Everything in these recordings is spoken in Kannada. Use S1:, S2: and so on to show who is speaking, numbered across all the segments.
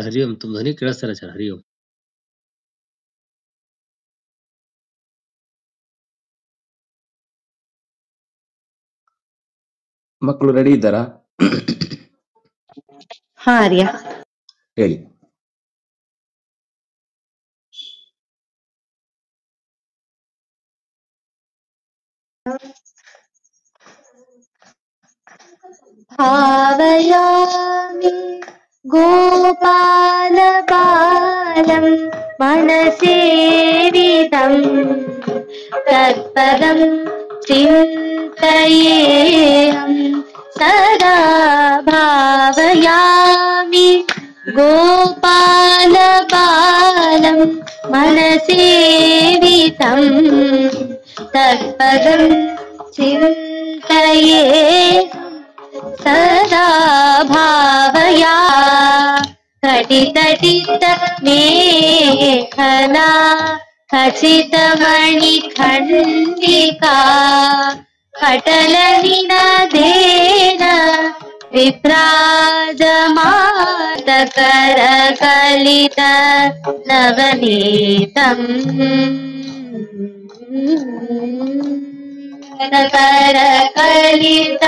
S1: ಹರಿ ಓಂ ತುಂಬ ಧ್ವನಿ ಕೇಳಿಸ್ತಾರೆ ಸರ್. ಹರಿ ಓಂ.
S2: ಮಕ್ಕಳು ರೆಡಿ ಇದ್ದಾರಾ?
S3: ಹಾ ಆರ್ಯ.
S2: ಹೇಳಿ.
S3: ಭಾವಯಾಮಿ ಗೋಪಾಲ ಬಾಲಂ ಮನಸೇವಿತಂ ತತ್ಪದಂ ಚಿಂತಯೇಹಂ ಸದಾ ಭಾವಯಾಮಿ ಗೋಪಾಲ ಬಾಲಂ ಮನಸೇವಿತಂ ತತ್ಪದಂ ಚಿಂತಯೇಹಂ ಸದಾ ಭಾವಯಾ ಕಟಿತಟಿತ ಮೇಖಲಾ ಖಚಿತಮಣಿ ಖಂಡಿಕಾ ಕಟಲನಿನದೇನ ವಿಭ್ರಾಜಮಾತಕರ ಕಲಿತ ನವನೀತಂ ಕರ ಕಲಿತ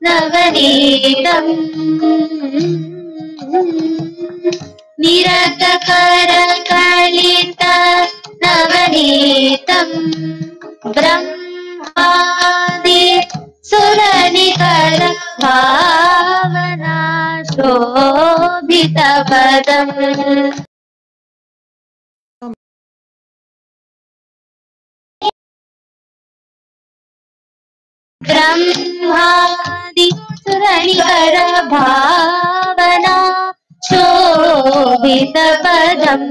S3: ನವನೀತಂ ನಿರತ ಕರ ಕಲಿತ ನವನೀತಂ ಬ್ರಹ್ಮಾದಿ ಸುರನಿಕರ ಭಾವನಾ ಶೋಭಿತ ಪದಂ ಬ್ರಹ್ಮಾದಿ ಸುರನಿಕರ ಭಾವನಾ ಶೋಭಿತ ಪದಂ.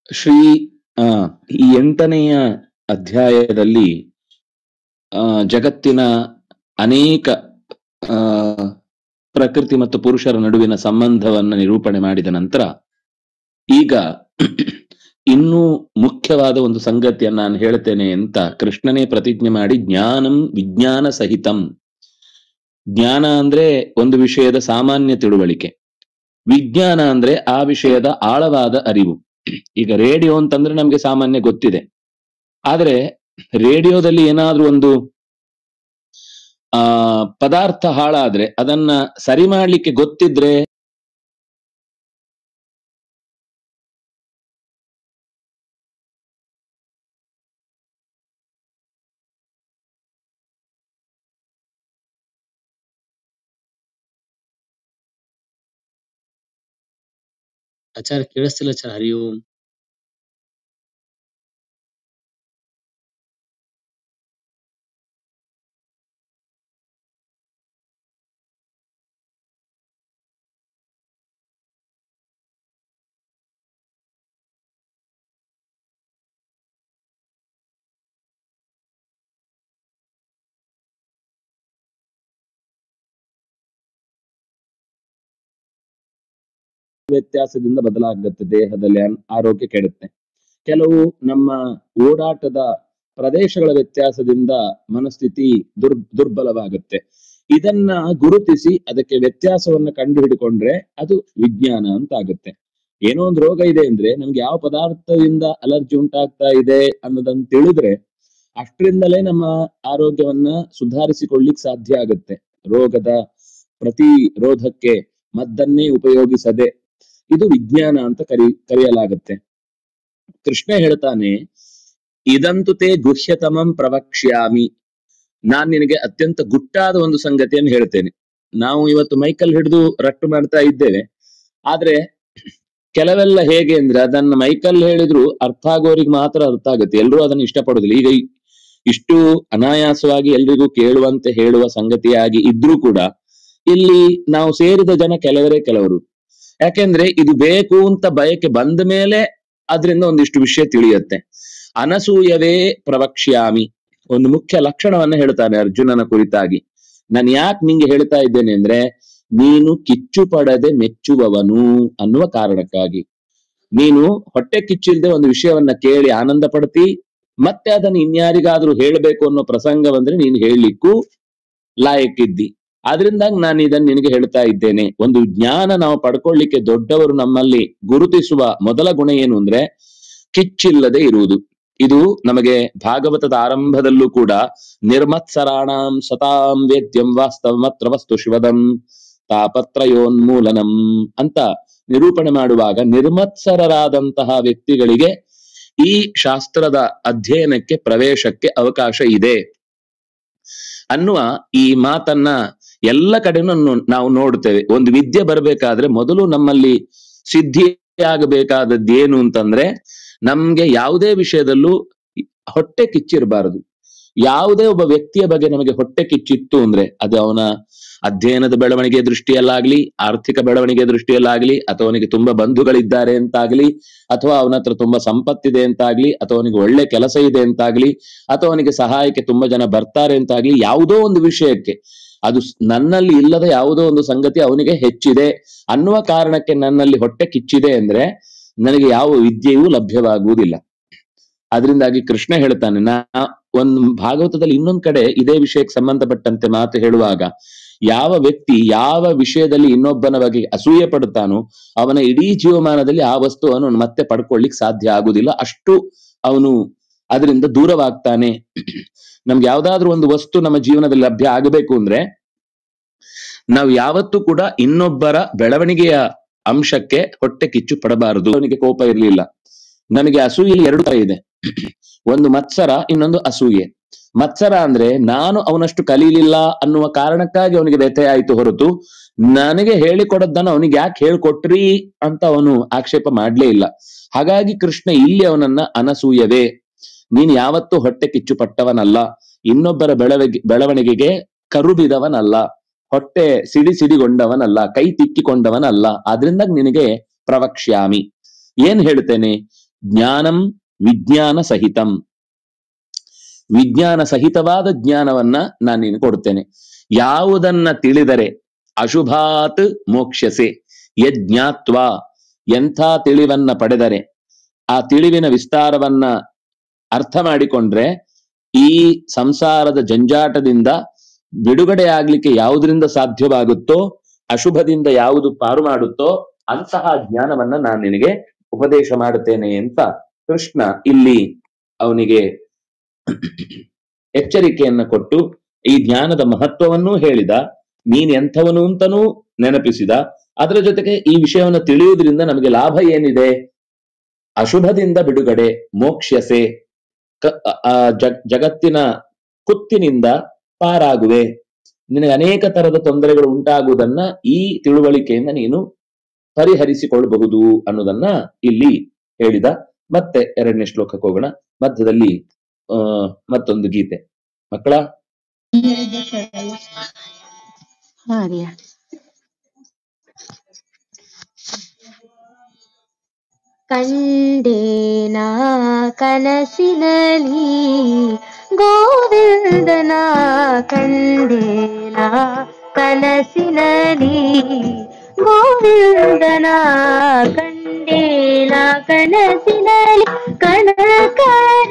S2: ಶ್ರೀ ಈ 8ನೆಯ ಅಧ್ಯಾಯದಲ್ಲಿ ಜಗತ್ತಿನ ಅನೇಕ ಪ್ರಕೃತಿ ಮತ್ತು ಪುರುಷರ ನಡುವಿನ ಸಂಬಂಧವನ್ನ ನಿರೂಪಣೆ ಮಾಡಿದ ನಂತರ ಈಗ ಇನ್ನೂ ಮುಖ್ಯವಾದ ಒಂದು ಸಂಗತಿಯನ್ನು ನಾನು ಹೇಳ್ತೇನೆ ಅಂತ ಕೃಷ್ಣನೇ ಪ್ರತಿಜ್ಞೆ ಮಾಡಿ, ಜ್ಞಾನಂ ವಿಜ್ಞಾನ ಸಹಿತಂ. ಜ್ಞಾನ ಅಂದ್ರೆ ಒಂದು ವಿಷಯದ ಸಾಮಾನ್ಯ ತಿಳುವಳಿಕೆ, ವಿಜ್ಞಾನ ಅಂದ್ರೆ ಆ ವಿಷಯದ ಆಳವಾದ ಅರಿವು. ಈಗ ರೇಡಿಯೋ ಅಂತಂದ್ರೆ ನಮ್ಗೆ ಸಾಮಾನ್ಯ ಗೊತ್ತಿದೆ, ಆದ್ರೆ ರೇಡಿಯೋದಲ್ಲಿ ಏನಾದ್ರೂ ಒಂದು ಪದಾರ್ಥ ಹಾಳಾದ್ರೆ ಅದನ್ನ ಸರಿ ಮಾಡ್ಲಿಕ್ಕೆ ಗೊತ್ತಿದ್ರೆ
S1: ಆಚಾರ್ಯ ಕೇಳಿಸ್ತಿಲ್ಲ ಸರ್. ಹರಿ ಓಂ.
S2: ವ್ಯತ್ಯಾಸದಿಂದ ಬದಲಾಗುತ್ತೆ, ದೇಹದಲ್ಲಿ ಆರೋಗ್ಯ ಕೆಡುತ್ತೆ. ಕೆಲವು ನಮ್ಮ ಓಡಾಟದ ಪ್ರದೇಶಗಳ ವ್ಯತ್ಯಾಸದಿಂದ ಮನಸ್ಥಿತಿ ದುರ್ಬಲವಾಗುತ್ತೆ. ಇದನ್ನ ಗುರುತಿಸಿ ಅದಕ್ಕೆ ವ್ಯತ್ಯಾಸವನ್ನ ಕಂಡು ಹಿಡಿಕೊಂಡ್ರೆ ಅದು ವಿಜ್ಞಾನ ಅಂತ ಆಗುತ್ತೆ. ಏನೋ ಒಂದು ರೋಗ ಇದೆ ಅಂದ್ರೆ ನಮ್ಗೆ ಯಾವ ಪದಾರ್ಥದಿಂದ ಅಲರ್ಜಿ ಉಂಟಾಗ್ತಾ ಇದೆ ಅನ್ನೋದನ್ನ ತಿಳಿದ್ರೆ ಅಷ್ಟರಿಂದಲೇ ನಮ್ಮ ಆರೋಗ್ಯವನ್ನ ಸುಧಾರಿಸಿಕೊಳ್ಳಿಕ್ ಸಾಧ್ಯ ಆಗುತ್ತೆ. ರೋಗದ ಪ್ರತಿರೋಧಕ್ಕೆ ಮದ್ದನ್ನೇ ಉಪಯೋಗಿಸದೆ ಇದು ವಿಜ್ಞಾನ ಅಂತ ಕರೆಯಲಾಗುತ್ತೆ. ಕೃಷ್ಣ ಹೇಳ್ತಾನೆ, ಇದಂತು ತೇ ಗುಹ್ಯತಮಂ ಪ್ರವಕ್ಷ್ಯಾಮಿ. ನಾನ್ ನಿನಗೆ ಅತ್ಯಂತ ಗುಟ್ಟಾದ ಒಂದು ಸಂಗತಿಯನ್ನು ಹೇಳ್ತೇನೆ. ನಾವು ಇವತ್ತು ಮೈಕಲ್ ಹಿಡಿದು ರಟ್ಟು ಮಾಡ್ತಾ ಇದ್ದೇವೆ, ಆದ್ರೆ ಕೆಲವೆಲ್ಲ ಹೇಗೆ ಅಂದ್ರೆ ಅದನ್ನ ಮೈಕಲ್ ಹೇಳಿದ್ರು ಅರ್ಥ ಆಗೋರಿಗೆ ಮಾತ್ರ ಅರ್ಥ ಆಗುತ್ತೆ, ಎಲ್ರೂ ಅದನ್ನ ಇಷ್ಟಪಡೋದಿಲ್ಲ. ಈಗ ಇಷ್ಟು ಅನಾಯಾಸವಾಗಿ ಎಲ್ರಿಗೂ ಕೇಳುವಂತೆ ಹೇಳುವ ಸಂಗತಿಯಾಗಿ ಇದ್ರೂ ಕೂಡ ಇಲ್ಲಿ ನಾವು ಸೇರಿದ ಜನ ಕೆಲವರು. ಯಾಕೆಂದ್ರೆ ಇದು ಬೇಕು ಅಂತ ಬಯಕೆ ಬಂದ ಮೇಲೆ ಅದರಿಂದ ಒಂದಿಷ್ಟು ವಿಷಯ ತಿಳಿಯುತ್ತೆ. ಅನಸೂಯವೇ ಪ್ರವಕ್ಷ್ಯಾಮಿ ಒಂದು ಮುಖ್ಯ ಲಕ್ಷಣವನ್ನ ಹೇಳ್ತಾನೆ ಅರ್ಜುನನ ಕುರಿತಾಗಿ. ನಾನು ಯಾಕೆ ನಿಂಗೆ ಹೇಳ್ತಾ ಇದ್ದೇನೆ ಅಂದ್ರೆ, ನೀನು ಕಿಚ್ಚು ಪಡದೆ ಮೆಚ್ಚುವವನು ಅನ್ನುವ ಕಾರಣಕ್ಕಾಗಿ. ನೀನು ಹೊಟ್ಟೆ ಕಿಚ್ಚಿಲ್ದೆ ಒಂದು ವಿಷಯವನ್ನ ಕೇಳಿ ಆನಂದ ಪಡ್ತಿ, ಮತ್ತೆ ಅದನ್ನು ಇನ್ಯಾರಿಗಾದ್ರೂ ಹೇಳಬೇಕು ಅನ್ನೋ ಪ್ರಸಂಗ ಬಂದ್ರೆ ನೀನು ಹೇಳಲಿಕ್ಕೂ ಲಾಯಕ್ಕಿದ್ದಿ. ಆದ್ರಿಂದ ನಾನು ಇದನ್ನ ನಿನಗೆ ಹೇಳ್ತಾ ಇದ್ದೇನೆ. ಒಂದು ಜ್ಞಾನ ನಾವು ಪಡ್ಕೊಳ್ಳಿಕ್ಕೆ ದೊಡ್ಡವರು ನಮ್ಮಲ್ಲಿ ಗುರುತಿಸುವ ಮೊದಲ ಗುಣ ಏನು ಅಂದ್ರೆ ಕಿಚ್ಚಿಲ್ಲದೆ ಇರುವುದು. ಇದು ನಮಗೆ ಭಾಗವತದ ಆರಂಭದಲ್ಲೂ ಕೂಡ ನಿರ್ಮತ್ಸರಾಣಾಂ ಸತಾಂ ವೇದ್ಯಂ ವಾಸ್ತವಮತ್ರ ವಸ್ತು ಶಿವದಂ ತಾಪತ್ರಯೋನ್ಮೂಲನಂ ಅಂತ ನಿರೂಪಣೆ ಮಾಡುವಾಗ ನಿರ್ಮತ್ಸರರಾದಂತಹ ವ್ಯಕ್ತಿಗಳಿಗೆ ಈ ಶಾಸ್ತ್ರದ ಅಧ್ಯಯನಕ್ಕೆ ಪ್ರವೇಶಕ್ಕೆ ಅವಕಾಶ ಇದೆ ಅನ್ನುವ ಈ ಮಾತನ್ನ ಎಲ್ಲ ಕಡೆನೂ ನಾವು ನೋಡ್ತೇವೆ. ಒಂದು ವಿದ್ಯೆ ಬರಬೇಕಾದ್ರೆ ಮೊದಲು ನಮ್ಮಲ್ಲಿ ಸಿದ್ಧಿಯಾಗಬೇಕಾದದ್ದು ಏನು ಅಂತಂದ್ರೆ, ನಮ್ಗೆ ಯಾವುದೇ ವಿಷಯದಲ್ಲೂ ಹೊಟ್ಟೆ ಕಿಚ್ಚಿರಬಾರದು. ಯಾವುದೇ ಒಬ್ಬ ವ್ಯಕ್ತಿಯ ಬಗ್ಗೆ ನಮಗೆ ಹೊಟ್ಟೆ ಕಿಚ್ಚಿತ್ತು ಅಂದ್ರೆ ಅದು ಅವನ ಅಧ್ಯಯನದ ಬೆಳವಣಿಗೆ ದೃಷ್ಟಿಯಲ್ಲಾಗ್ಲಿ, ಆರ್ಥಿಕ ಬೆಳವಣಿಗೆ ದೃಷ್ಟಿಯಲ್ಲಾಗ್ಲಿ, ಅಥವಾ ಅವನಿಗೆ ತುಂಬಾ ಬಂಧುಗಳಿದ್ದಾರೆ ಅಂತಾಗ್ಲಿ, ಅಥವಾ ಅವನ ಹತ್ರ ತುಂಬಾ ಸಂಪತ್ತಿದೆ ಅಂತಾಗ್ಲಿ, ಅಥವಾ ಅವನಿಗೆ ಒಳ್ಳೆ ಕೆಲಸ ಇದೆ ಅಂತಾಗ್ಲಿ, ಅಥವಾ ಅವನಿಗೆ ಸಹಾಯಕ್ಕೆ ತುಂಬಾ ಜನ ಬರ್ತಾರೆ ಅಂತಾಗ್ಲಿ, ಯಾವುದೋ ಒಂದು ವಿಷಯಕ್ಕೆ ಅದು ನನ್ನಲ್ಲಿ ಇಲ್ಲದ ಯಾವುದೋ ಒಂದು ಸಂಗತಿ ಅವನಿಗೆ ಹೆಚ್ಚಿದೆ ಅನ್ನುವ ಕಾರಣಕ್ಕೆ ನನ್ನಲ್ಲಿ ಹೊಟ್ಟೆ ಕಿಚ್ಚಿದೆ ಅಂದ್ರೆ ನನಗೆ ಯಾವ ವಿದ್ಯೆಯೂ ಲಭ್ಯವಾಗುವುದಿಲ್ಲ. ಅದರಿಂದಾಗಿ ಕೃಷ್ಣ ಹೇಳ್ತಾನೆ, ಒಂದು ಭಾಗವತದಲ್ಲಿ ಇನ್ನೊಂದ್ ಕಡೆ ಇದೇ ವಿಷಯಕ್ಕೆ ಸಂಬಂಧಪಟ್ಟಂತೆ ಮಾತು ಹೇಳುವಾಗ, ಯಾವ ವ್ಯಕ್ತಿ ಯಾವ ವಿಷಯದಲ್ಲಿ ಇನ್ನೊಬ್ಬನ ಬಗ್ಗೆ ಅಸೂಯೆ ಪಡುತ್ತಾನೋ ಅವನ ಇಡೀ ಜೀವಮಾನದಲ್ಲಿ ಆ ವಸ್ತುವನ್ನು ಮತ್ತೆ ಪಡ್ಕೊಳ್ಳಿಕ್ ಸಾಧ್ಯ ಆಗುದಿಲ್ಲ, ಅಷ್ಟು ಅವನು ಅದರಿಂದ ದೂರವಾಗ್ತಾನೆ. ನಮ್ಗೆ ಯಾವ್ದಾದ್ರು ಒಂದು ವಸ್ತು ನಮ್ಮ ಜೀವನದಲ್ಲಿ ಲಭ್ಯ ಆಗಬೇಕು ಅಂದ್ರೆ ನಾವು ಯಾವತ್ತೂ ಕೂಡ ಇನ್ನೊಬ್ಬರ ಬೆಳವಣಿಗೆಯ ಅಂಶಕ್ಕೆ ಹೊಟ್ಟೆ ಕಿಚ್ಚು ಪಡಬಾರದು. ಅವನಿಗೆ ಕೋಪ ಇರ್ಲಿಲ್ಲ. ನಮಗೆ ಅಸೂಯೆಯಲ್ಲಿ ಎರಡು ತರ ಇದೆ, ಒಂದು ಮತ್ಸರ, ಇನ್ನೊಂದು ಅಸೂಯೆ. ಮತ್ಸರ ಅಂದ್ರೆ ನಾನು ಅವನಷ್ಟು ಕಲೀಲಿಲ್ಲ ಅನ್ನುವ ಕಾರಣಕ್ಕಾಗಿ ಅವನಿಗೆ ವ್ಯಥೆ ಆಯ್ತು ಹೊರತು ನನಗೆ ಹೇಳಿಕೊಡದ್ದನ್ನು ಅವನಿಗೆ ಯಾಕೆ ಹೇಳ್ಕೊಟ್ರಿ ಅಂತ ಅವನು ಆಕ್ಷೇಪ ಮಾಡ್ಲೇ ಇಲ್ಲ. ಹಾಗಾಗಿ ಕೃಷ್ಣ ಇಲ್ಲಿ ಅವನನ್ನ ಅನಸೂಯವೇ, ನೀನ್ ಯಾವತ್ತೂ ಹೊಟ್ಟೆ ಕಿಚ್ಚು ಪಟ್ಟವನಲ್ಲ, ಇನ್ನೊಬ್ಬರ ಬೆಳವಣಿಗೆಗೆ ಕರುಬಿದವನಲ್ಲ, ಹೊಟ್ಟೆ ಸಿಡಿಗೊಂಡವನಲ್ಲ, ಕೈ ತಿಕ್ಕಿಕೊಂಡವನಲ್ಲ. ಆದ್ರಿಂದ ನಿನಗೆ ಪ್ರವಕ್ಷ್ಯಾಮಿ. ಏನ್ ಹೇಳ್ತೇನೆ? ಜ್ಞಾನಂ ವಿಜ್ಞಾನ ಸಹಿತಂ, ವಿಜ್ಞಾನ ಸಹಿತವಾದ ಜ್ಞಾನವನ್ನ ನಾನು ನೀನು ಕೊಡ್ತೇನೆ. ಯಾವುದನ್ನ ತಿಳಿದರೆ ಅಶುಭಾತ್ ಮೋಕ್ಷ್ಯಸೆ ಯಜ್ಞಾತ್ವ, ಎಂಥ ತಿಳಿವನ್ನ ಪಡೆದರೆ, ಆ ತಿಳಿವಿನ ವಿಸ್ತಾರವನ್ನ ಅರ್ಥ ಮಾಡಿಕೊಂಡ್ರೆ ಈ ಸಂಸಾರದ ಜಂಜಾಟದಿಂದ ಬಿಡುಗಡೆ ಆಗ್ಲಿಕ್ಕೆ ಯಾವುದರಿಂದ ಸಾಧ್ಯವಾಗುತ್ತೋ, ಅಶುಭದಿಂದ ಯಾವುದು ಪಾರು ಮಾಡುತ್ತೋ ಅಂತಹ ಜ್ಞಾನವನ್ನ ನಾನು ನಿನಗೆ ಉಪದೇಶ ಮಾಡುತ್ತೇನೆ ಅಂತ ಕೃಷ್ಣ ಇಲ್ಲಿ ಅವನಿಗೆ ಎಚ್ಚರಿಕೆಯನ್ನ ಕೊಟ್ಟು ಈ ಜ್ಞಾನದ ಮಹತ್ವವನ್ನೂ ಹೇಳಿದ, ನೀನ್ ಎಂಥವನು ಅಂತನೂ ನೆನಪಿಸಿದ. ಅದರ ಜೊತೆಗೆ ಈ ವಿಷಯವನ್ನು ತಿಳಿಯುವುದರಿಂದ ನಮಗೆ ಲಾಭ ಏನಿದೆ? ಅಶುಭದಿಂದ ಬಿಡುಗಡೆ, ಮೋಕ್ಷ್ಯಸೆ, ಜಗತ್ತಿನ ಕುತ್ತಿನಿಂದ ಪಾರಾಗುವೆ, ನಿನಗೆ ಅನೇಕ ತರದ ತೊಂದರೆಗಳು ಉಂಟಾಗುವುದನ್ನ ಈ ತಿಳುವಳಿಕೆಯಿಂದ ನೀನು ಪರಿಹರಿಸಿಕೊಳ್ಳಬಹುದು ಅನ್ನೋದನ್ನ ಇಲ್ಲಿ ಹೇಳಿದ. ಮತ್ತೆ 2ನೇ ಶ್ಲೋಕಕ್ಕೆ ಹೋಗೋಣ. ಮಧ್ಯದಲ್ಲಿ ಮತ್ತೊಂದು ಗೀತೆ. ಮಕ್ಕಳ
S3: ಕಂಡೇನ ಕನಸಿನಲಿ ಗೋವಿಂದನ, ಕಂಡೇನ ಕನಸಿನಲಿ ಗೋವಿಂದನ, ಕಂಡೇನ ಕನಸಿನಲಿ ಕನಕರತ್ನಮಣಿಯ,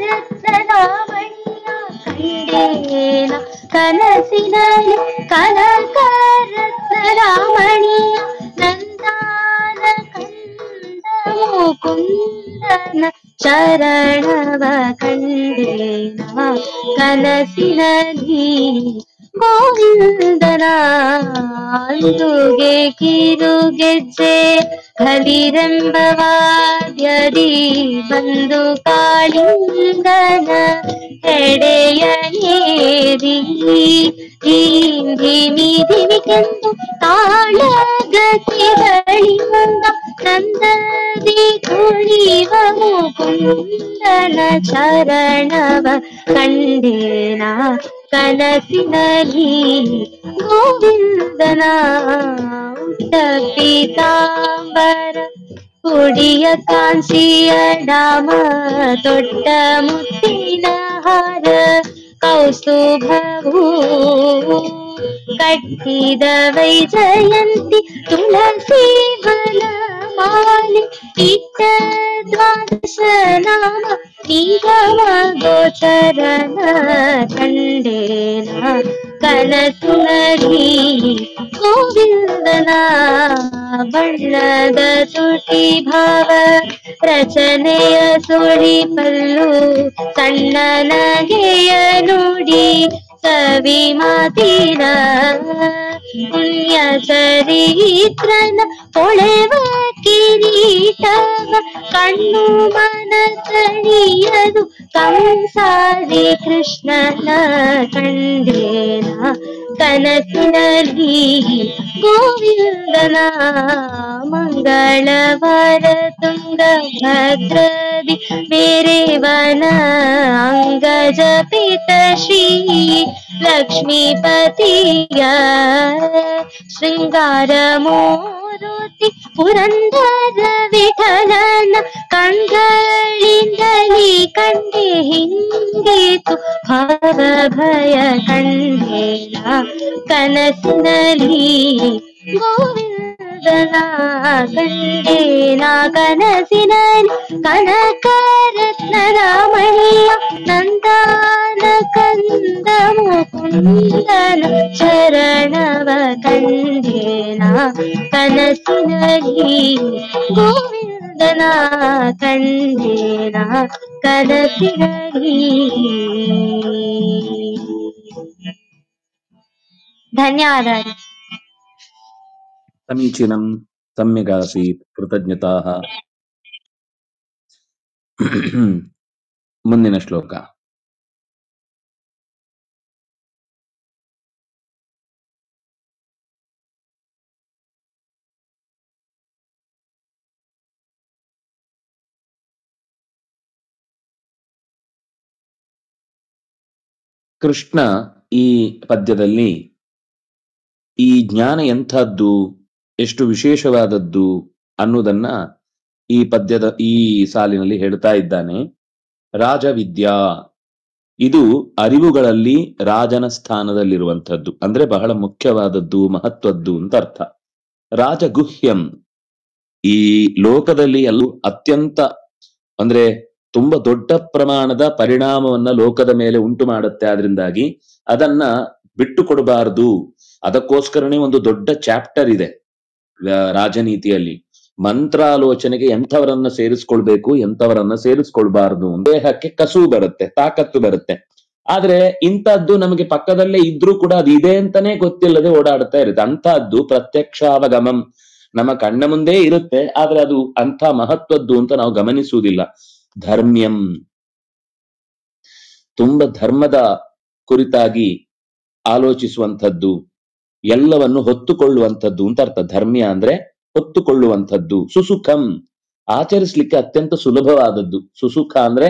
S3: ಕಂಡೇನ ಕನಸಿನಲಿ ಕನಕರತ್ನಮಣಿಯ, ನಂದಾನ ಮುಕುಂದನ ಚರಣವ ಕಂಡೇನ ಕನಸಿನಲಿ ಗೋವಿಂದನ, ಅಂದುಗೆ ಕಿರುಗೆಜ್ಜೆ ಹಲಿರೆಂಬವಾದ್ಯದಿ ಬಂದು ಕಾಳಿಂಗನ ಎಡೆಯ ನೇರಿ ಧಿಮಿ ಧಿಮಿಕೆಂದು ತಾಳಗತಿಗಳಿಂದ ನಂದದಿ ಕುಣಿವ ಮುಕುಂದನ ಚರಣವ ಕಂಡೇನ ಕನಸಿನಲಿ ಗೋವಿಂದನ, ಉಟ್ಟ ಪೀತಾಂಬರ ಉಡಿಯ ಕಾಂಚಿಯ ಡಾಮ ತೊಟ್ಟ ಮುತ್ತಿನ ಹಾರ ಕೌಸ್ತುಭವು ಕಟ್ಟಿದ ವೈಜಯಂತಿ ತುಳಸಿ ವನಮಾಲಿ ಇಟ್ಟ ದ್ವಾದಶ ನಾಮ ನಿಗಮ ಗೋಚರನ ಕಂಡೇನ ಕನಸುನಲಿ ಗೋವಿಂದನ ಬಣ್ಣದ ತುಟಿ ಭಾವ ರಚನೆಯ ಸುಳಿಪಲ್ಲು ಸಣ್ಣ ನಗೆಯ ನುಡಿ ಕವಿ ಮಾತಿನ ಪುಣ್ಯ ಚರಿತ್ರನ ಹೊಳೆವ ಕಿರೀಟವ ಕಣ್ಣು ಮನ ತಣಿಯದು ಕಂಸಾರಿ ಕೃಷ್ಣನ ಕಂಡೇನ ಕನಸಿನಲ್ಲಿ ಗೋವಿಂದನ ಮಂಗಳವಾರ ತುಂಗ ಭದ್ರದಿ ಮೇರೆವನ ಅಂಗಜ ಪಿತ ಶ್ರೀ ಲಕ್ಷ್ಮೀಪತಿಯ ಶೃಂಗಾರ ಮೂರುತಿ ಪುರಂದರ ವಿಠಲನ ಕಣ್ಗಳಿಂದಲೇ ಕಂಡೆ ಹಿಂಗೇತು ಭಾವ ಭಯ ಕಂಡೇನ ಕನಸಿನಲ್ಲಿ ಗೋವಿಂದನ ಕಂಡೇನ ಕನಸಿನಲ್ಲಿ ಕನಕ ರತ್ನದ ಮಣಿಯ ನಂದಾನ ಕಂದ ಮುಕುಂದನ ಚರಣವ ಕಂಡೇನ ಕನಸಿನಲ್ಲಿ ಗೋವಿಂದನ ಕಂಡೇನ ಕನಸಿನಲ್ಲಿ. ಧನ್ಯವಾದ.
S2: ಸಮೀಚೀನಂ, ಸಮ್ಯಗಾಸೀತ್, ಕೃತಜ್ಞತಾಃ. ಮುಂದಿನ ಶ್ಲೋಕ. ಕೃಷ್ಣ ಈ ಪದ್ಯದಲ್ಲಿ ಈ ಜ್ಞಾನ ಎಂಥದ್ದು, ಎಷ್ಟು ವಿಶೇಷವಾದದ್ದು ಅನ್ನುವುದನ್ನ ಈ ಪದ್ಯದ ಈ ಸಾಲಿನಲ್ಲಿ ಹೇಳ್ತಾ ಇದ್ದಾನೆ. ರಾಜವಿದ್ಯಾ, ಇದು ಅರಿವುಗಳಲ್ಲಿ ರಾಜನ ಸ್ಥಾನದಲ್ಲಿರುವಂಥದ್ದು, ಅಂದ್ರೆ ಬಹಳ ಮುಖ್ಯವಾದದ್ದು, ಮಹತ್ವದ್ದು ಅಂತ ಅರ್ಥ. ರಾಜಗುಹ್ಯಂ, ಈ ಲೋಕದಲ್ಲಿ ಎಲ್ಲೂ ಅತ್ಯಂತ ಅಂದ್ರೆ ತುಂಬಾ ದೊಡ್ಡ ಪ್ರಮಾಣದ ಪರಿಣಾಮವನ್ನ ಲೋಕದ ಮೇಲೆ ಉಂಟು ಮಾಡುತ್ತೆ. ಆದ್ರಿಂದಾಗಿ ಅದನ್ನ ಬಿಟ್ಟು ಕೊಡಬಾರದು. ಅದಕ್ಕೋಸ್ಕರನೇ ಒಂದು ದೊಡ್ಡ ಚಾಪ್ಟರ್ ಇದೆ ರಾಜನೀತಿಯಲ್ಲಿ. ಮಂತ್ರಾಲೋಚನೆಗೆ ಎಂಥವರನ್ನ ಸೇರಿಸ್ಕೊಳ್ಬೇಕು, ಎಂಥವರನ್ನ ಸೇರಿಸ್ಕೊಳ್ಬಾರ್ದು. ದೇಹಕ್ಕೆ ಕಸು ಬರುತ್ತೆ, ತಾಕತ್ತು ಬರುತ್ತೆ. ಆದ್ರೆ ಇಂಥದ್ದು ನಮಗೆ ಪಕ್ಕದಲ್ಲೇ ಇದ್ರೂ ಕೂಡ ಅದು ಇದೆ ಅಂತಾನೆ ಗೊತ್ತಿಲ್ಲದೆ ಓಡಾಡ್ತಾ ಇರುತ್ತೆ. ಅಂಥದ್ದು ಪ್ರತ್ಯಕ್ಷಾವಗಮಂ ನಮ್ಮ ಕಣ್ಣ ಮುಂದೆ ಇರುತ್ತೆ, ಆದ್ರೆ ಅದು ಅಂಥ ಮಹತ್ವದ್ದು ಅಂತ ನಾವು ಗಮನಿಸುವುದಿಲ್ಲ. ಧರ್ಮ್ಯಂ, ತುಂಬ ಧರ್ಮದ ಕುರಿತಾಗಿ ಆಲೋಚಿಸುವಂಥದ್ದು, ಎಲ್ಲವನ್ನು ಹೊತ್ತುಕೊಳ್ಳುವಂಥದ್ದು ಅಂತ ಅರ್ಥ. ಧರ್ಮ್ಯ ಅಂದ್ರೆ ಹೊತ್ತುಕೊಳ್ಳುವಂಥದ್ದು. ಸುಸುಖಂ, ಆಚರಿಸ್ಲಿಕ್ಕೆ ಅತ್ಯಂತ ಸುಲಭವಾದದ್ದು. ಸುಸುಖ ಅಂದ್ರೆ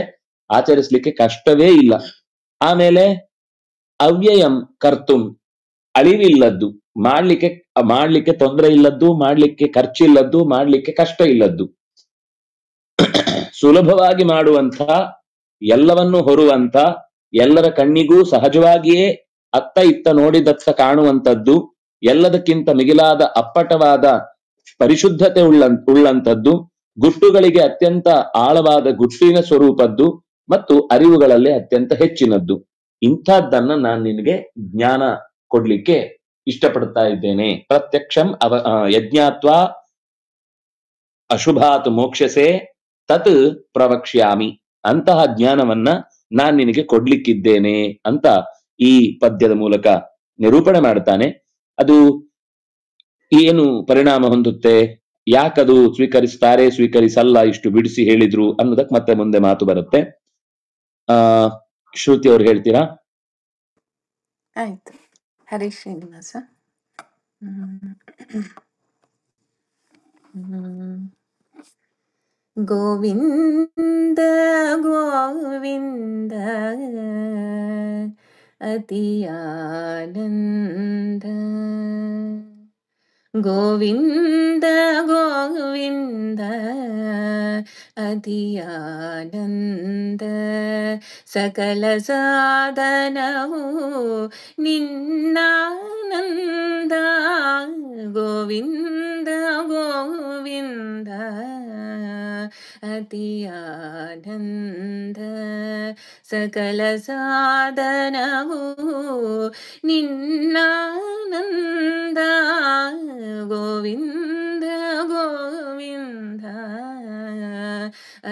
S2: ಆಚರಿಸ್ಲಿಕ್ಕೆ ಕಷ್ಟವೇ ಇಲ್ಲ. ಆಮೇಲೆ ಅವ್ಯಯಂ ಕರ್ತುಂ, ಅಳಿವಿಲ್ಲದ್ದು, ಮಾಡ್ಲಿಕ್ಕೆ ತೊಂದರೆ ಇಲ್ಲದ್ದು, ಮಾಡ್ಲಿಕ್ಕೆ ಖರ್ಚಿಲ್ಲದ್ದು, ಮಾಡ್ಲಿಕ್ಕೆ ಕಷ್ಟ ಇಲ್ಲದ್ದು, ಸುಲಭವಾಗಿ ಮಾಡುವಂಥ, ಎಲ್ಲವನ್ನು ಹೊರುವಂಥ, ಎಲ್ಲರ ಕಣ್ಣಿಗೂ ಸಹಜವಾಗಿಯೇ ಅತ್ತ ಇತ್ತ ನೋಡಿದತ್ತ ಕಾಣುವಂಥದ್ದು, ಎಲ್ಲದಕ್ಕಿಂತ ಮಿಗಿಲಾದ ಅಪ್ಪಟವಾದ ಪರಿಶುದ್ಧತೆ ಉಳ್ಳಂಥದ್ದು, ಗುಟ್ಟುಗಳಿಗೆ ಅತ್ಯಂತ ಆಳವಾದ ಗುಟ್ಟಿನ ಸ್ವರೂಪದ್ದು ಮತ್ತು ಅರಿವುಗಳಲ್ಲೇ ಅತ್ಯಂತ ಹೆಚ್ಚಿನದ್ದು. ಇಂಥದ್ದನ್ನ ನಾನು ನಿನಗೆ ಜ್ಞಾನ ಕೊಡ್ಲಿಕ್ಕೆ ಇಷ್ಟಪಡ್ತಾ ಇದ್ದೇನೆ. ಪ್ರತ್ಯಕ್ಷಂ ಯಜ್ಞಾತ್ವಾ ಅಶುಭಾತ್ ಮೋಕ್ಷಸೆ ತತ್ ಪ್ರವಕ್ಷ್ಯಾಮಿ, ಅಂತಹ ಜ್ಞಾನವನ್ನ ನಾನ್ ನಿನಗೆ ಕೊಡ್ಲಿಕ್ಕಿದ್ದೇನೆ ಅಂತ ಈ ಪದ್ಯದ ಮೂಲಕ ನಿರೂಪಣೆ ಮಾಡ್ತಾನೆ. ಅದು ಏನು ಪರಿಣಾಮ ಹೊಂದುತ್ತೆ, ಯಾಕದು ಸ್ವೀಕರಿಸ್ತಾರೆ ಸ್ವೀಕರಿಸಲ್ಲ, ಇಷ್ಟು ಬಿಡಿಸಿ ಹೇಳಿದ್ರು ಅನ್ನೋದಕ್ಕೆ ಮತ್ತೆ ಮುಂದೆ ಮಾತು ಬರುತ್ತೆ. ಶ್ರುತಿ ಅವ್ರು ಹೇಳ್ತೀರಾ?
S4: ಆಯ್ತು. ಹರಿ ಶ್ರೀನಿವಾಸ. ಗೋವಿಂದ ಗೋವಿಂದ ಅತಿ ಆನಂದ, ಗೋವಿಂದ ಗೋವಿಂದ ಅತಿಯಾನಂದ ಸಕಲ ಸಾಧನವು ನಿನ್ನಾನಂದ ಗೋವಿಂದ ಗೋವಿಂದ ಅತಿಯಾನಂದ ಸಕಲ ಸಾಧನವು ನಿನ್ನಾನಂದ ಗೋವಿಂದ ಗೋವಿಂದ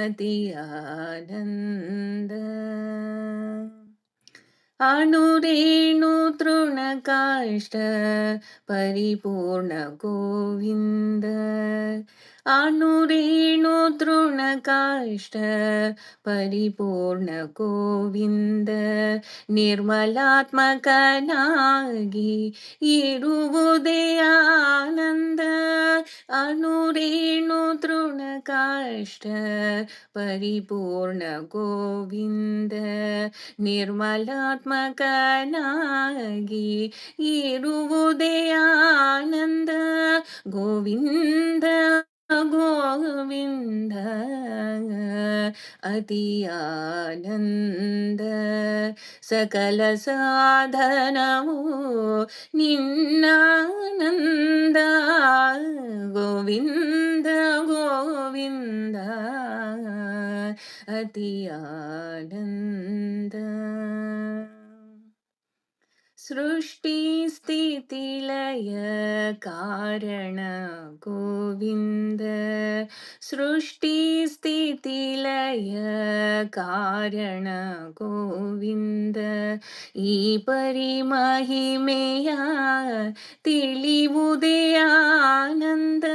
S4: ಅತಿಯಾನಂದ ಅಣುರೇಣು ತೃಣಕಾಷ್ಟ ಪರಿಪೂರ್ಣ ಗೋವಿಂದ ಅಣುರೇಣು ತೃಣಕಾಷ್ಟ ಪರಿಪೂರ್ಣ ಗೋವಿಂದ ನಿರ್ಮಲಾತ್ಮಕನಾಗಿ ಇರುವುದೇ ಆನಂದ ಅಣುರೇಣು ತೃಣಕಾಷ್ಟ ಪರಿಪೂರ್ಣ ಗೋವಿಂದ ನಿರ್ಮಲಾತ್ಮಕನಾಗಿ ಇರುವುದೇ ಆನಂದ ಗೋವಿಂದ ಗೋವಿಂದ ಅತಿಯಾನಂದ ಸಕಲ ಸಾಧನವು ನಿನ್ನಾನಂದ ಗೋವಿಂದ ಗೋವಿಂದ ಅತಿಯಾನಂದ ಸೃಷ್ಟಿ ಸ್ಥಿತಿ ಲಯ ಕಾರಣ ಗೋವಿಂದ ಸೃಷ್ಟಿ ಸ್ಥಿತಿ ಲಯ ಕಾರಣ ಗೋವಿಂದ ಈ ಪರಿಮಹಿಮೆಯ ತಿಳಿಯುವುದೇ ಆನಂದ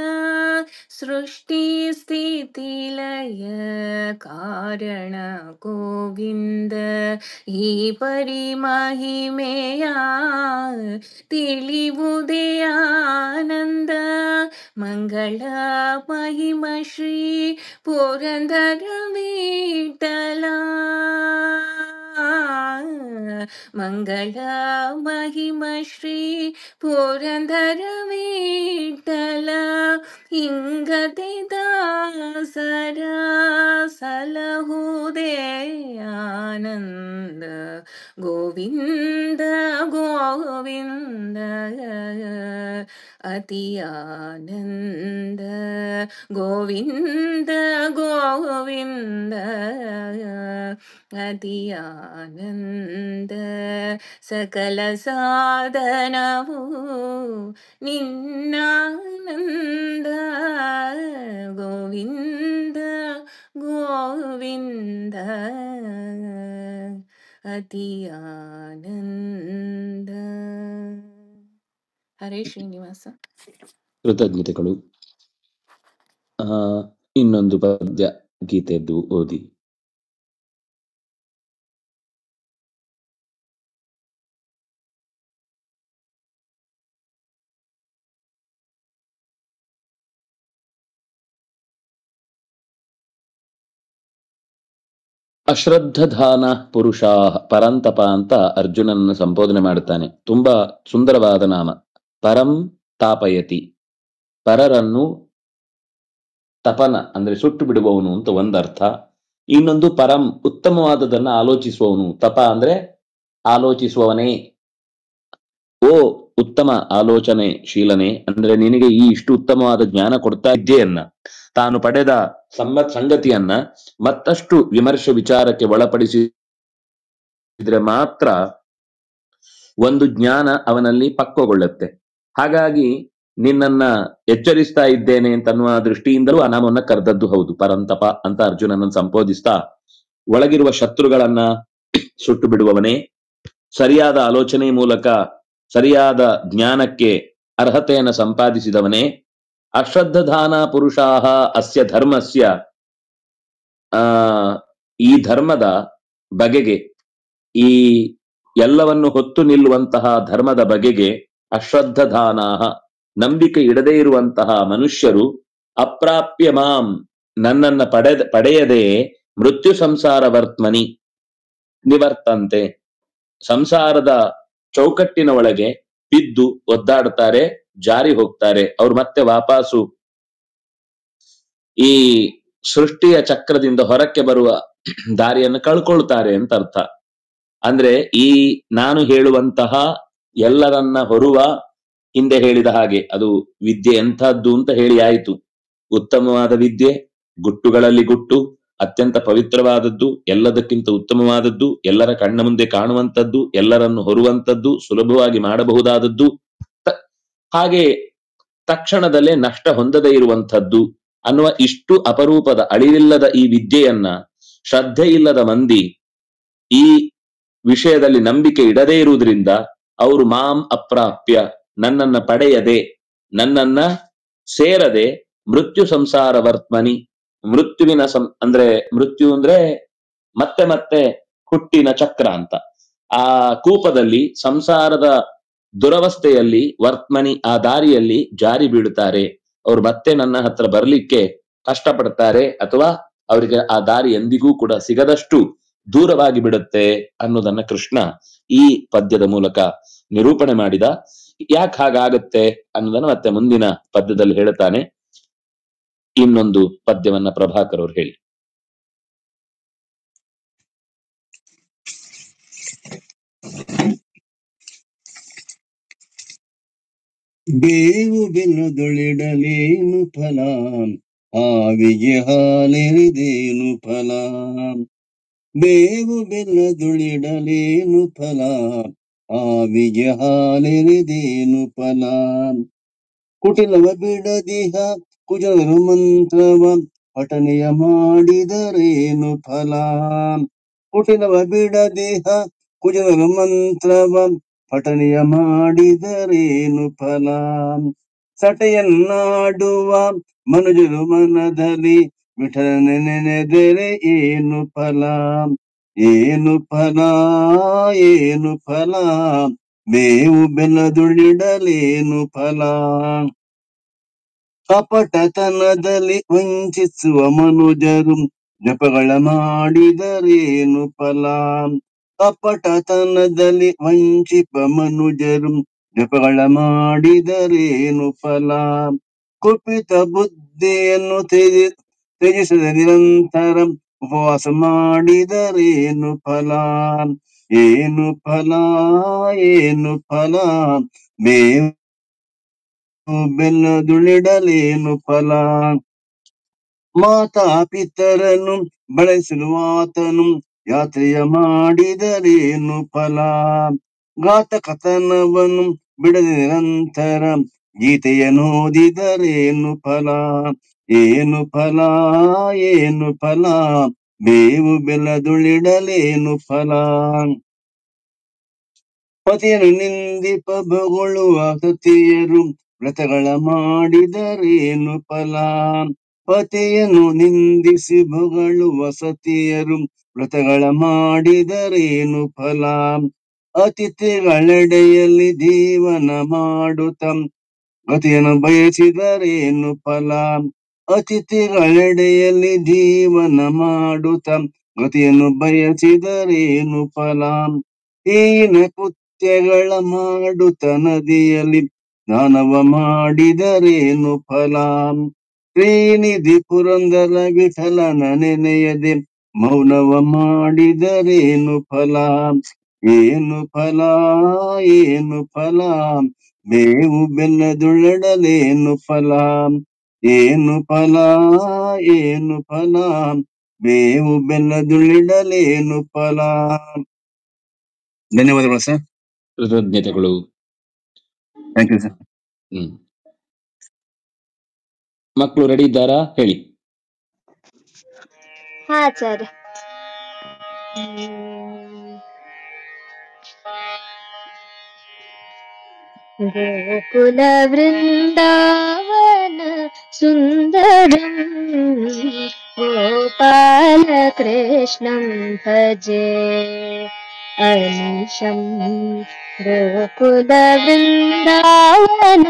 S4: ಸೃಷ್ಟಿ ಸ್ಥಿತಿ ಲಯ ಕಾರಣ ಗೋವಿಂದ ಈ ಪರಿಮಹಿಮೆಯ ತಿಳಿಯುವುದೇ ಆನಂದ ಮಂಗಳ ಮಹಿಮ ಶ್ರೀ ಪುರಂದರ ವಿಠಲ ಮಂಗಳ ಮಹಿಮ ಶ್ರೀ ಪುರಂದರ ವಿಠಲ ಇಂಗದೆ ದಾಸರ ಸಲಹುದೇ ಆನಂದ ಗೋವಿಂದ ಗೋವಿಂದ ಅತಿಯಾನಂದ ಗೋವಿಂದ ಗೋವಿಂದ ಅತಿಯಾನಂದ ಸಕಲ ಸಾಧನವು ನಿನ್ನಾನಂದ ಗೋವಿಂದ ಗೋವಿಂದ ಅತಿಯಾನಂದ. ಹರೇ ಶ್ರೀನಿವಾಸ.
S2: ಕೃತಜ್ಞತೆಗಳು. ಇನ್ನೊಂದು ಪದ್ಯ ಗೀತೆಯದ್ದು ಓದಿ. ಅಶ್ರದ್ಧಧಾನ ಪುರುಷಾ ಪರಂತಪ ಅಂತ ಅರ್ಜುನನ ಸಂಬೋಧನೆ ಮಾಡ್ತಾನೆ. ತುಂಬಾ ಸುಂದರವಾದ ನಾಮ. ಪರಂ ತಾಪಯತಿ, ಪರರನ್ನು ತಪನ ಅಂದ್ರೆ ಸುಟ್ಟು ಬಿಡುವವನು ಅಂತ ಒಂದರ್ಥ. ಇನ್ನೊಂದು ಪರಂ ಉತ್ತಮವಾದದನ್ನ ಆಲೋಚಿಸುವವನು. ತಪ ಅಂದ್ರೆ ಆಲೋಚಿಸುವವನೇ. ಓ ಉತ್ತಮ ಆಲೋಚನೆ ಶೀಲನೆ, ಅಂದ್ರೆ ನಿನಗೆ ಈ ಇಷ್ಟು ಉತ್ತಮವಾದ ಜ್ಞಾನ ಕೊಡ್ತಾ ಇದ್ದೇಯನ್ನ, ತಾನು ಪಡೆದ ಸಂಗತಿಯನ್ನ ಮತ್ತಷ್ಟು ವಿಮರ್ಶೆ ವಿಚಾರಕ್ಕೆ ಒಳಪಡಿಸಿದ್ರೆ ಮಾತ್ರ ಒಂದು ಜ್ಞಾನ ಅವನಲ್ಲಿ ಪಕ್ವಗೊಳ್ಳುತ್ತೆ. ಹಾಗಾಗಿ ನಿನ್ನನ್ನ ಎಚ್ಚರಿಸ್ತಾ ಇದ್ದೇನೆ ಅಂತನ್ನುವ ದೃಷ್ಟಿಯಿಂದಲೂ ಆ ನಾಮವನ್ನ ಕರೆದದ್ದು ಹೌದು. ಪರಂತಪ ಅಂತ ಅರ್ಜುನನನ್ನು ಸಂಬೋಧಿಸ್ತಾ ಒಳಗಿರುವ ಶತ್ರುಗಳನ್ನ ಸುಟ್ಟು ಬಿಡುವವನೇ, ಸರಿಯಾದ ಆಲೋಚನೆ ಮೂಲಕ ಸರಿಯಾದ ಜ್ಞಾನಕ್ಕೆ ಅರ್ಹತೆಯನ್ನು ಸಂಪಾದಿಸಿದವನೇ, ಅಶ್ರದ್ಧಧಾನ ಪುರುಷಾಹ ಅಸ್ಯ ಧರ್ಮಸ್ಯ, ಈ ಧರ್ಮದ ಬಗೆಗೆ, ಈ ಎಲ್ಲವನ್ನು ಹೊತ್ತು ನಿಲ್ಲುವಂತಹ ಧರ್ಮದ ಬಗೆಗೆ ಅಶ್ರದ್ಧಧಾನಾಹ ನಂಬಿಕೆ ಇಡದೇ ಇರುವಂತಹ ಮನುಷ್ಯರು ಅಪ್ರಾಪ್ಯ ಮಾಂ ನನ್ನನ್ನ ಪಡೆಯದೆ ಮೃತ್ಯು ಸಂಸಾರ ವರ್ತಮನಿ ನಿವರ್ತಂತೆ, ಸಂಸಾರದ ಚೌಕಟ್ಟಿನ ಒಳಗೆ ಬಿದ್ದು ಒದ್ದಾಡ್ತಾರೆ, ಜಾರಿ ಹೋಗ್ತಾರೆ. ಅವ್ರು ಮತ್ತೆ ವಾಪಸ್ಸು ಈ ಸೃಷ್ಟಿಯ ಚಕ್ರದಿಂದ ಹೊರಕ್ಕೆ ಬರುವ ದಾರಿಯನ್ನು ಕಳ್ಕೊಳ್ತಾರೆ ಅಂತ ಅರ್ಥ. ಅಂದ್ರೆ ಈ ನಾನು ಹೇಳುವಂತಹ ಎಲ್ಲರನ್ನ ಹೊರುವ, ಹಿಂದೆ ಹೇಳಿದ ಹಾಗೆ ಅದು ವಿದ್ಯೆ ಎಂಥದ್ದು ಅಂತ ಹೇಳಿ ಆಯಿತು. ಉತ್ತಮವಾದ ವಿದ್ಯೆ, ಗುಟ್ಟುಗಳಲ್ಲಿ ಗುಟ್ಟು, ಅತ್ಯಂತ ಪವಿತ್ರವಾದದ್ದು, ಎಲ್ಲದಕ್ಕಿಂತ ಉತ್ತಮವಾದದ್ದು, ಎಲ್ಲರ ಕಣ್ಣ ಮುಂದೆ ಕಾಣುವಂಥದ್ದು, ಎಲ್ಲರನ್ನು ಹೊರುವಂಥದ್ದು, ಸುಲಭವಾಗಿ ಮಾಡಬಹುದಾದದ್ದು, ಹಾಗೆ ತಕ್ಷಣದಲ್ಲೇ ನಷ್ಟ ಹೊಂದದೇ ಇರುವಂಥದ್ದು ಅನ್ನುವ ಇಷ್ಟು ಅಪರೂಪದ ಅಳಿವಿಲ್ಲದ ಈ ವಿದ್ಯೆಯನ್ನ ಶ್ರದ್ಧೆ ಇಲ್ಲದ ಮಂದಿ ಈ ವಿಷಯದಲ್ಲಿ ನಂಬಿಕೆ ಇಡದೇ ಇರುವುದರಿಂದ ಅವರು ಮಾಂ ಅಪ್ರಾಪ್ಯ, ನನ್ನನ್ನ ಪಡೆಯದೆ, ನನ್ನನ್ನ ಸೇರದೆ ಮೃತ್ಯು ಸಂಸಾರ ವರ್ತಮನಿ, ಮೃತ್ಯುವಿನ ಅಂದ್ರೆ ಮೃತ್ಯು ಅಂದ್ರೆ ಮತ್ತೆ ಮತ್ತೆ ಹುಟ್ಟಿನ ಚಕ್ರ ಅಂತ, ಆ ಕೂಪದಲ್ಲಿ ಸಂಸಾರದ ದುರವಸ್ಥೆಯಲ್ಲಿ ವರ್ತಮನಿ, ಆ ದಾರಿಯಲ್ಲಿ ಜಾರಿ ಬೀಳುತ್ತಾರೆ. ಅವ್ರು ಮತ್ತೆ ನನ್ನ ಹತ್ರ ಬರ್ಲಿಕ್ಕೆ ಕಷ್ಟಪಡ್ತಾರೆ, ಅಥವಾ ಅವರಿಗೆ ಆ ದಾರಿ ಎಂದಿಗೂ ಕೂಡ ಸಿಗದಷ್ಟು ದೂರವಾಗಿ ಬಿಡುತ್ತೆ ಅನ್ನೋದನ್ನ ಕೃಷ್ಣ ಈ ಪದ್ಯದ ಮೂಲಕ ನಿರೂಪಣೆ ಮಾಡಿದ. ಯಾಕೆ ಹಾಗಾಗತ್ತೆ ಅನ್ನೋದನ್ನ ಮತ್ತೆ ಮುಂದಿನ ಪದ್ಯದಲ್ಲಿ ಹೇಳ್ತಾನೆ. ಇನ್ನೊಂದು ಪದ್ಯವನ್ನ ಪ್ರಭಾಕರ್ ಅವರು ಹೇಳಿ.
S5: ಬೇವು ಬೆಲ್ಲದೊಳಿಡಲೇನು ಫಲ, ಆವಿಗೆ ಹಾಲೆರಿದೇನು ಫಲ. ಬೇವು ಬೆಲ್ಲದೊಳಿಡಲೇನು ಫಲ, ಆವಿಗೆ ಹಾಲೆರಿದೇನು ಫಲ. ಕುಟಿಲವ ಬಿಡದಿಹ ಕುಜರು ಮಂತ್ರವ ಪಠನೆಯ ಮಾಡಿದರೇನು ಫಲ. ಕುಟಿಲವ ಬಿಡದಿಹ ಕುಜರು ಮಂತ್ರವ ಪಠನೆಯ ಮಾಡಿದರೇನು ಫಲ. ಸಟೆಯನ್ನಾಡುವ ಮನುಜರು ಮನದಲ್ಲಿ ವಿಠಲನ ನೆನೆದರೆ ಏನು ಫಲ. ಏನು ಫಲ, ಏನು ಫಲ, ಬೇವು ಬೆಲ್ಲದುಳಿಡಲೇನು ಫಲ. ಕಪಟತನದಲ್ಲಿ ವಂಚಿಸುವ ಮನುಜರು ಜಪಗಳ ಮಾಡಿದರೇನು ಫಲ. ಕಪಟತನದಲ್ಲಿ ವಂಚಿಪ ಮನುಜರು ಜಪಗಳ ಮಾಡಿದರೇನು ಫಲ. ಕುಪಿತ ಬುದ್ಧಿಯನ್ನು ತ್ಯಜಿಸದ ನಿರಂತರ ಉಪವಾಸ ಮಾಡಿದರೇನು ಫಲ. ಏನು ಫಲ, ಏನು ಫಲ, ಬೇವು ಬೆಲ್ಲದುಳಿಡಲೇನು ಫಲ. ಮಾತಾ ಪಿತರನ್ನು ಬಳಸುವಾತನು ಯಾತ್ರೆಯ ಮಾಡಿದರೇನು ಫಲ. ಘಾತಕತನವನ್ನು ಬಿಡದೆ ನಿರಂತರ ಗೀತೆಯನ್ನೋದಿದರೇನು ಫಲ. ಏನು ಫಲ, ಏನು ಫಲ, ಬೇವು ಬೆಲ್ಲದುಳಿಡಲೇನು ಫಲ. ಪತಿಯನ್ನು ನಿಂದಿಪ ಬೊಗಳುವ ಸತಿಯರು ವ್ರತಗಳ ಮಾಡಿದರೇನು ಫಲ. ಪತಿಯನ್ನು ನಿಂದಿಸಿ ಬೊಗಳುವ ಸತಿಯರು ವ್ರತಗಳ ಮಾಡಿದರೇನು ಫಲ. ಅತಿಥಿಗಳೆಡೆಯಲ್ಲಿ ಜೀವನ ಮಾಡುತ್ತ ಗತಿಯನ್ನು ಬಯಸಿದರೇನು ಫಲ. ಅತಿಥಿಗಳೆಡೆಯಲ್ಲಿ ಜೀವನ ಮಾಡುತ್ತ ಗತಿಯನ್ನು ಬಯಸಿದರೇನು ಫಲ. ಹೀನ ಕೃತ್ಯಗಳ ಮಾಡುತ್ತ ನದಿಯಲ್ಲಿ ಸ್ನಾನವ ಮಾಡಿದರೇನು ಫಲ. ಶ್ರೀನಿಧಿ ಪುರಂದರ ವಿಠಲನ ನೆನೆಯದೆ ಮೌನವ ಮಾಡಿದರೇನು ಫಲ. ಏನು ಫಲ, ಏನು ಫಲ, ಬೇವು ಬೆಲ್ಲದುಳಡಲೇನು ಫಲ. ಏನು ಫಲ, ಏನು ಫಲ, ಬೇವು ಬೆಲ್ಲದುಳಿಡಲೇನು ಫಲ. ಧನ್ಯವಾದಗಳು ಸರ್.
S2: ಕೃತಜ್ಞತೆಗಳು.
S5: Thank you sir.
S2: ಮಕ್ಕಳು ರೆಡಿ ಇದ್ದಾರಾ? ಹೇಳಿ.
S3: ಹಾ ಆಚಾರ್ಯ. ಗೋಕುಲ ವೃಂದಾವನ ಸುಂದರಂ ಗೋಪಾಲ ಕೃಷ್ಣಂ ಭಜೆ ಅನಿಶಂ. ಗೋಕುಲ ವೃಂದಾವನ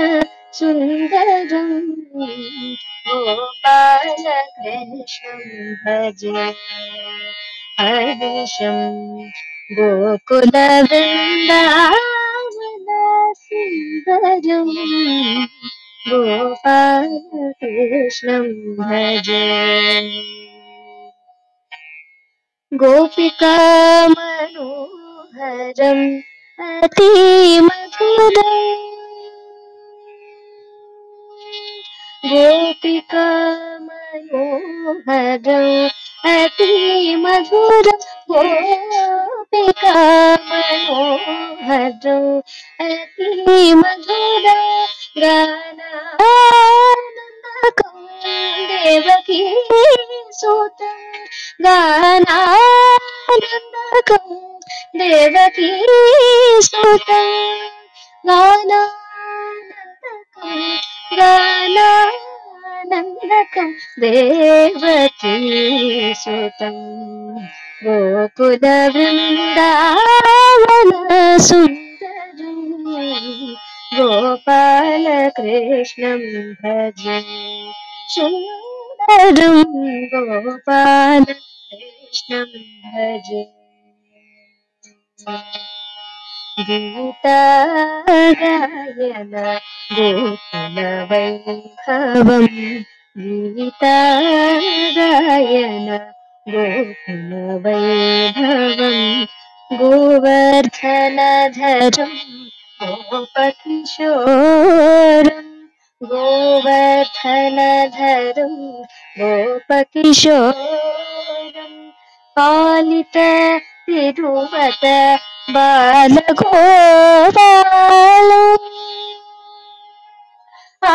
S3: ಸುಂದರಂ ಗೋಪಾಲ ಕೃಷ್ಣಂ ಭಜೆ ಅನಿಶಂ. ಗೋಕುಲ ವೃಂದಾವನ सुन्दरम् गोपालकृष्णं भजे गोपिका मनोहरम् अतिमधुरम् गोपिका मनोहरम् अतिमधुरम् गोपिका मनोहरम् अतिमधुरम् गानानन्दकम् देवकी सुतम् गानानन्दकम् देवकी सुतम् गानानन्दकम् गानानन्दकम् देवकी सुतम् गोकुलवृन्दावन सुन्दरम् गोपालकृष्णं भजे सुन्दरम् गोपालकृष्णं भजे गीतागायन गोकुलवैभवम् गीतागायन गोकुलवैभवम् गोवर्धनधरम् गोपकिशोरम् गोवर्धनधरम् गोपकिशोरम् पालित तिरुवत बालगोपालम् आ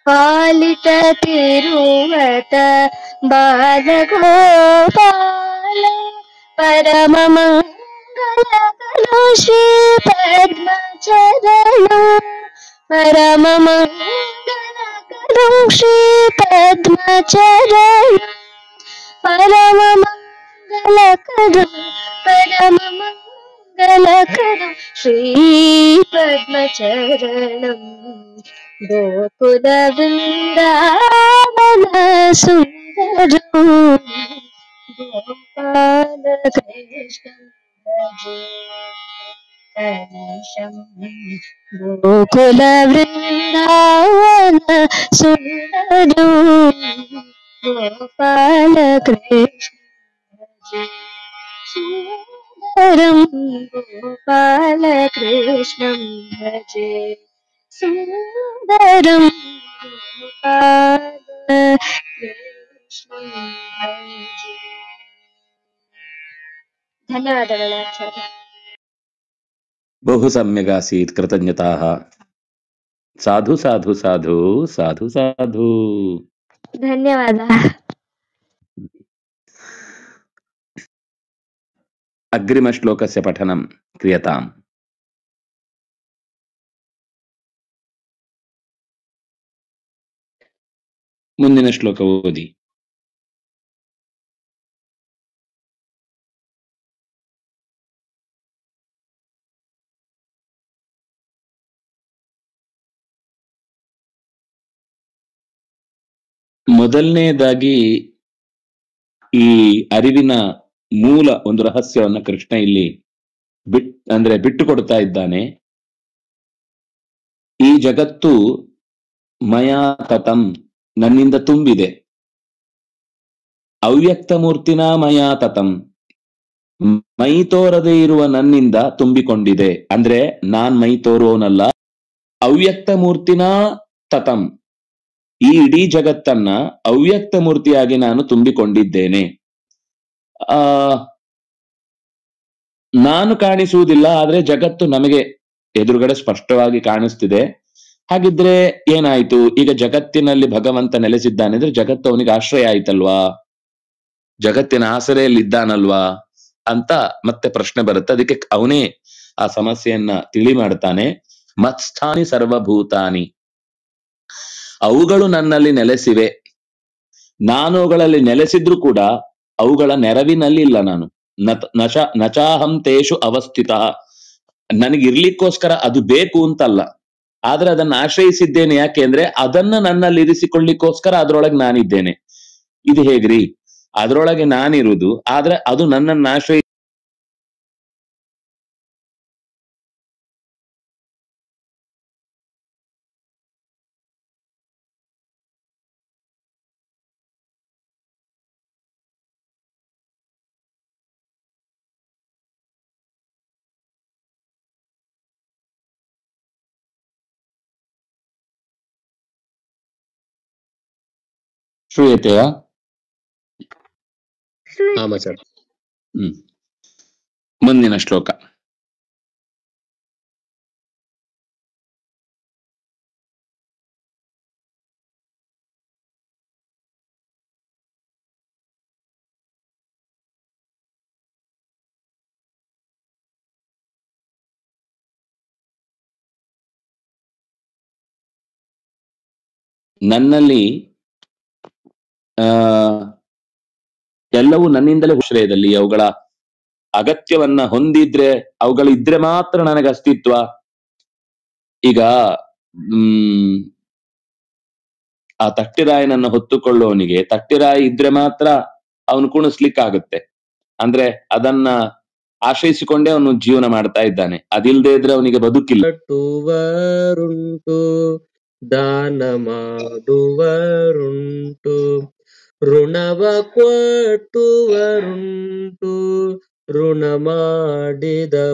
S3: पालित तिरुवत बालगोपाल परममङ्गलकरो श्रीपद्मचरणम् परममङ्गलकरो श्रीपद्मचरणम् परममङ्गलकरं श्रीपद्मचरणम् गोकुलवृन्दावन सुन्दरम् गोपालकृष्णं भजे कनिशं गोकुलवृन्दावन सुन्दरम् गोपालकृष्ण भजे सुन्दरं गोपालकृष्णं भजे सुन्दरं गोपालकृष्णं भजे ಧನ್ಯವಾದಗಳು ಆಚಾರ್ಯ
S2: ಬಹು ಸಮ್ಯಗಾಸೀತ್ ಕೃತಜ್ಞತಾಃ ಸಾಧು ಸಾಧು ಸಾಧು ಸಾಧು ಸಾಧು
S3: ಧನ್ಯವಾದ
S2: ಅಗ್ರಿಮ ಶ್ಲೋಕಸ್ಯ ಪಠನಂ ಕ್ರಿಯತಾಂ ಮುಂದಿನ ಶ್ಲೋಕ ಓದಿ ಮೊದಲನೇದಾಗಿ ಈ ಅರಿವಿನ ಮೂಲ ಒಂದು ರಹಸ್ಯವನ್ನ ಕೃಷ್ಣ ಇಲ್ಲಿ ಬಿಟ್ಟು ಕೊಡ್ತಾ ಇದ್ದಾನೆ. ಈ ಜಗತ್ತು ಮಯಾ ತತಂ ನನ್ನಿಂದ ತುಂಬಿದೆ, ಅವ್ಯಕ್ತ ಮೂರ್ತಿನ ಮಯಾ ತತಂ ಮೈ ತೋರದೆ ಇರುವ ನನ್ನಿಂದ ತುಂಬಿಕೊಂಡಿದೆ. ಅಂದ್ರೆ ನಾನ್ ಮೈ ತೋರುವವನಲ್ಲ, ಅವ್ಯಕ್ತ ಮೂರ್ತಿನ ತತಂ ಈ ಇಡೀ ಜಗತ್ತನ್ನ ಅವ್ಯಕ್ತ ಮೂರ್ತಿಯಾಗಿ ನಾನು ತುಂಬಿಕೊಂಡಿದ್ದೇನೆ. ನಾನು ಕಾಣಿಸುವುದಿಲ್ಲ, ಆದ್ರೆ ಜಗತ್ತು ನಮಗೆ ಎದುರುಗಡೆ ಸ್ಪಷ್ಟವಾಗಿ ಕಾಣಿಸ್ತಿದೆ. ಹಾಗಿದ್ರೆ ಏನಾಯ್ತು? ಈಗ ಜಗತ್ತಿನಲ್ಲಿ ಭಗವಂತ ನೆಲೆಸಿದ್ದಾನೆ ಅಂದ್ರೆ ಜಗತ್ತು ಅವನಿಗೆ ಆಶ್ರಯ ಆಯ್ತಲ್ವಾ, ಜಗತ್ತಿನ ಆಸರೆಯಲ್ಲಿದ್ದಾನಲ್ವಾ ಅಂತ ಮತ್ತೆ ಪ್ರಶ್ನೆ ಬರುತ್ತೆ. ಅದಕ್ಕೆ ಅವನೇ ಆ ಸಮಸ್ಯೆಯನ್ನ ತಿಳಿ ಮಾಡ್ತಾನೆ. ಮತ್ಸ್ಥಾನಿ ಸರ್ವಭೂತಾನಿ, ಅವುಗಳು ನನ್ನಲ್ಲಿ ನೆಲೆಸಿವೆ, ನಾನು ಅವುಗಳಲ್ಲಿ ನೆಲೆಸಿದ್ರು ಕೂಡ ಅವುಗಳ ನೆರವಿನಲ್ಲಿ ಇಲ್ಲ ನಾನು. ನಚಾಹಂ ತೇಷು ಅವಸ್ಥಿತ, ನನಗಿರ್ಲಿಕ್ಕೋಸ್ಕರ ಅದು ಬೇಕು ಅಂತಲ್ಲ, ಆದ್ರೆ ಅದನ್ನ ಆಶ್ರಯಿಸಿದ್ದೇನೆ. ಯಾಕೆ ಅಂದ್ರೆ ಅದನ್ನ ನನ್ನಲ್ಲಿ ಇರಿಸಿಕೊಳ್ಳಿಕ್ಕೋಸ್ಕರ ಅದ್ರೊಳಗೆ ನಾನಿದ್ದೇನೆ. ಇದು ಹೇಗ್ರಿ? ಅದ್ರೊಳಗೆ ನಾನಿರುವುದು, ಆದ್ರೆ ಅದು ನನ್ನನ್ನು ಆಶ್ರಯಿಸಿ ಶ್ರೂಯತೆಯಾ?
S1: ಆಮಾಚಾರ್ಯ.
S2: ಮುಂದಿನ ಶ್ಲೋಕ. ನನ್ನಲ್ಲಿ ಎಲ್ಲವೂ ನನ್ನಿಂದಲೇ ಶ್ರೇಯದಲ್ಲಿ ಅವುಗಳ ಅಗತ್ಯವನ್ನ ಹೊಂದಿದ್ರೆ, ಅವುಗಳಿದ್ರೆ ಮಾತ್ರ ನನಗೆ ಅಸ್ತಿತ್ವ. ಈಗ ಆ ತಟ್ಟಿರಾಯನನ್ನು ಹೊತ್ತುಕೊಳ್ಳುವವನಿಗೆ ತಟ್ಟಿರಾಯಿ ಇದ್ರೆ ಮಾತ್ರ ಅವನು ಕುಣಿಸ್ಲಿಕ್ಕಾಗುತ್ತೆ. ಅಂದ್ರೆ ಅದನ್ನ ಆಶ್ರಯಿಸಿಕೊಂಡೇ ಅವನು ಜೀವನ ಮಾಡ್ತಾ ಇದ್ದಾನೆ. ಅದಿಲ್ಲದೆ ಇದ್ರೆ ಅವನಿಗೆ ಬದುಕಿಲ್ಲ.
S6: ಕಟ್ಟುವರುಂಟು, ದಾನ ಮಾಡುವರುಂಟು, ಋಣವ ಕೊಟ್ಟುವರುಂಟು, ಋಣ ಮಾಡಿದವರುಂಟು,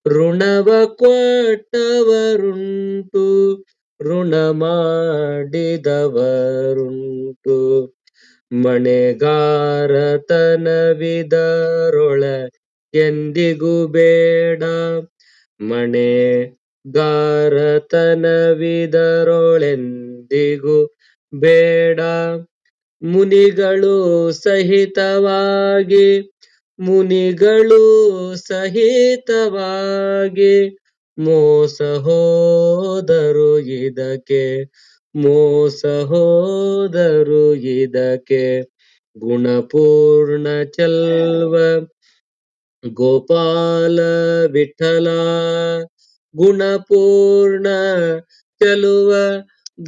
S6: ಋಣವ ಕೊಟ್ಟವರುಂಟು, ಋಣ ಮಾಡಿದವರುಂಟು. ಮಣೆಗಾರತನವಿದರೊಳಗೆಂದಿಗೂ ಬೇಡ, ಮಣೆಗಾರತನವಿದರೊಳೆಂದಿಗೂ ಬೇಡ. ಮುನಿಗಳು ಸಹಿತವಾಗಿ, ಮುನಿಗಳು ಸಹಿತವಾಗಿ ಮೋಸ ಹೋದರು ಇದಕ್ಕೆ, ಮೋಸ ಹೋದರು ಇದಕ್ಕೆ. ಗುಣಪೂರ್ಣ ಚೆಲ್ವ ಗೋಪಾಲ ವಿಠಲ, ಗುಣಪೂರ್ಣ ಚೆಲುವ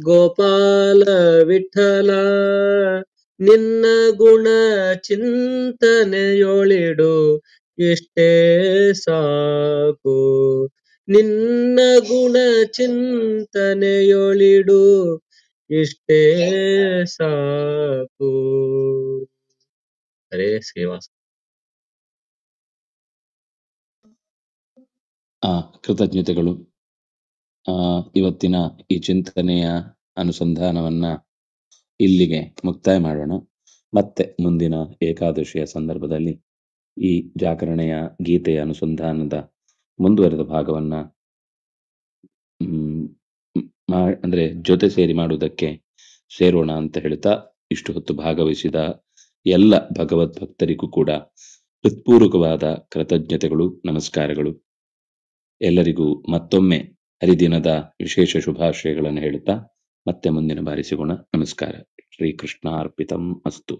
S6: ಗೋಪಾಲ ವಿಠಲ. ನಿನ್ನ ಗುಣ ಚಿಂತನೆಯೊಳಿಡು ಇಷ್ಟೇ ಸಾಕು, ನಿನ್ನ ಗುಣ ಚಿಂತನೆಯೊಳಿಡು ಇಷ್ಟೇ ಸಾಕು. ಹರೇ ಶ್ರೀನಿವಾಸ.
S2: ಕೃತಜ್ಞತೆಗಳು. ಇವತ್ತಿನ ಈ ಚಿಂತನೆಯ ಅನುಸಂಧಾನವನ್ನ ಇಲ್ಲಿಗೆ ಮುಕ್ತಾಯ ಮಾಡೋಣ. ಮತ್ತೆ ಮುಂದಿನ ಏಕಾದಶಿಯ ಸಂದರ್ಭದಲ್ಲಿ ಈ ಜಾಗರಣೆಯ ಗೀತೆಯ ಅನುಸಂಧಾನದ ಮುಂದುವರೆದ ಭಾಗವನ್ನ ಅಂದ್ರೆ ಜೊತೆ ಸೇರಿ ಮಾಡುವುದಕ್ಕೆ ಸೇರೋಣ ಅಂತ ಹೇಳ್ತಾ, ಇಷ್ಟು ಹೊತ್ತು ಭಾಗವಹಿಸಿದ ಎಲ್ಲ ಭಗವದ್ ಭಕ್ತರಿಗೂ ಕೂಡ ಹೃತ್ಪೂರ್ವಕವಾದ ಕೃತಜ್ಞತೆಗಳು, ನಮಸ್ಕಾರಗಳು. ಎಲ್ಲರಿಗೂ ಮತ್ತೊಮ್ಮೆ ಹರಿದಿನದ ವಿಶೇಷ ಶುಭಾಶಯಗಳನ್ನು ಹೇಳುತ್ತಾ ಮತ್ತೆ ಮುಂದಿನ ಬಾರಿ ಸಿಗೋಣ. ನಮಸ್ಕಾರ. ಶ್ರೀಕೃಷ್ಣ ಅರ್ಪಿತಂ ಅಸ್ತು.